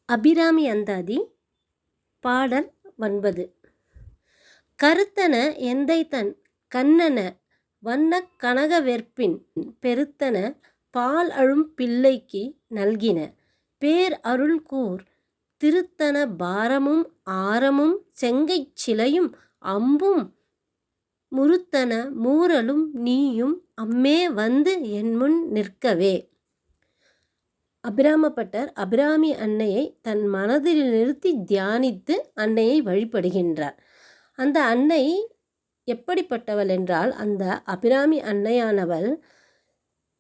அபிராமி அந்தாதி பாடல் 9. கருத்தன எந்தைதன் கண்ணன வண்ணக் கனகவெற்பின் பெருத்தன பால் அழும் பிள்ளைக்கு நல்கின பேர் அருள்கூர் திருத்தன பாரமும் ஆரமும் செங்கைச் சிலையும் அம்பும் முருத்தன மூரலும் நீயும் அம்மே வந்து என்முன் நிற்கவே. அபிராமப்பட்டர் அபிராமி அன்னையை தன் மனதில் நிறுத்தி தியானித்து அன்னையை வழிபடுகின்றார். அந்த அன்னை எப்படிப்பட்டவள் என்றால், அந்த அபிராமி அன்னையானவள்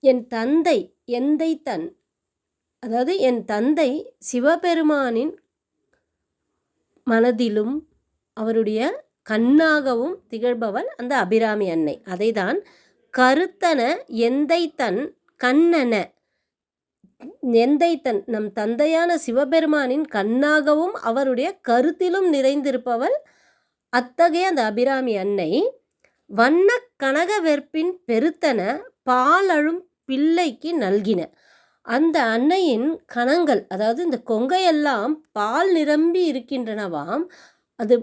என் தந்தை எந்தைதன், அதாவது என் தந்தை சிவபெருமானின் மனதிலும் அவருடைய கண்ணாகவும் திகழ்பவள் அந்த அபிராமி அன்னை. அதைதான் கருத்தன எந்தைதன் கண்ணன, எந்தைதன் நம் தந்தையான சிவபெருமானின் கண்ணாகவும் அவருடைய கருத்திலும் நிறைந்திருப்பவள் அத்தகைய அந்த அபிராமி அன்னை வண்ண கனகவெற்பின் பெருத்தன பாலழும் பிள்ளைக்கு நல்கின. அந்த அன்னையின் கணங்கள், அதாவது இந்த கொங்கையெல்லாம் பால் நிரம்பி இருக்கின்றனவாம். அது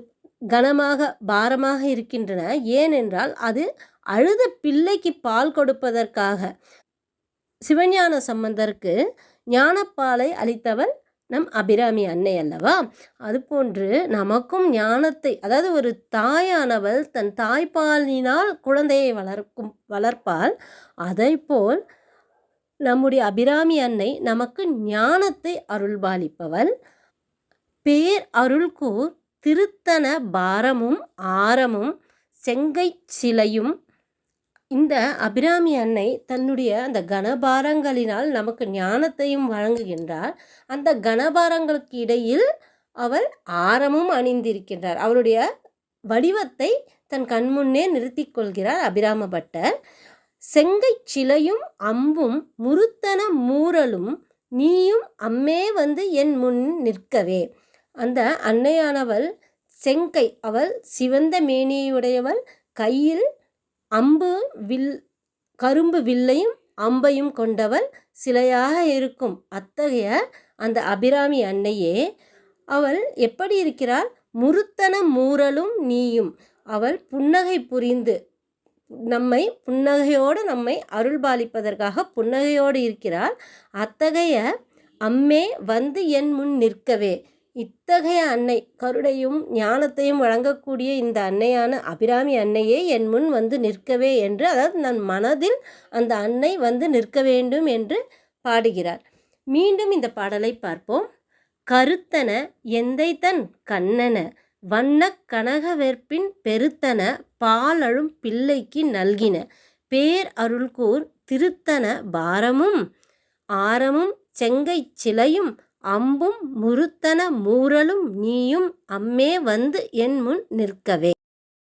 கனமாக பாரமாக இருக்கின்றன. ஏனென்றால் அது அழுத பிள்ளைக்கு பால் கொடுப்பதற்காக. சிவஞான சம்பந்தருக்கு ஞானப்பாலை அளித்தவள் நம் அபிராமி அன்னை அல்லவா? அதுபோன்று நமக்கும் ஞானத்தை, அதாவது ஒரு தாயானவள் தன் தாய்ப்பாலினால் குழந்தையை வளர்ப்பாள். அதைப்போல் நம்முடைய அபிராமி அன்னை நமக்கு ஞானத்தை அருள்பாலிப்பவள். பேர் அருள்கூர் திருத்தன பாரமும் ஆரமும் செங்கைச் சிலையும். இந்த அபிராமி அன்னை தன்னுடைய அந்த கனபாரங்களினால் நமக்கு ஞானத்தையும் வழங்குகின்றார். அந்த கனபாரங்களுக்கு இடையில் அவள் ஆரமும் அணிந்திருக்கின்றார். அவருடைய வடிவத்தை தன் கண்முன்னே நிறுத்தி கொள்கிறார் அபிராம பட்டர். செங்கைச் சிலையும் அம்பும் முருத்தன மூரலும் நீயும் அம்மே வந்து என் முன் நிற்கவே. அந்த அன்னையானவள் செங்கை, அவள் சிவந்த மேனியுடையவள், கையில் அம்பு கரும்பு வில்லையும் அம்பையும் கொண்டவள் சிலையாக இருக்கும். அத்தகைய அந்த அபிராமி அன்னையே அவள் எப்படி இருக்கிறாள்? முருத்தன மூரலும் நீயும். அவள் புன்னகை புரிந்து புன்னகையோடு நம்மை அருள்பாலிப்பதற்காக புன்னகையோடு இருக்கிறாள். அத்தகைய அம்மே வந்து என் முன் நிற்கவே. இத்தகைய அன்னை, கருணையும் ஞானத்தையும் வழங்கக்கூடிய இந்த அன்னையான அபிராமி அன்னையே என் முன் வந்து நிற்கவே என்று, அதாவது நம் மனதில் அந்த அன்னை வந்து நிற்க வேண்டும் என்று பாடுகிறார். மீண்டும் இந்த பாடலை பார்ப்போம். கருத்தன எந்தைதன் கண்ணன வண்ணக் கனகவெற்பின் பெருத்தன பாலழும் பிள்ளைக்கு நல்கின பேர் அருள்கூர் திருத்தன பாரமும் ஆரமும் செங்கைச் சிலையும் அம்பும் முருத்தன மூரலும் நீயும் அம்மே வந்து என் முன் நிற்கவே.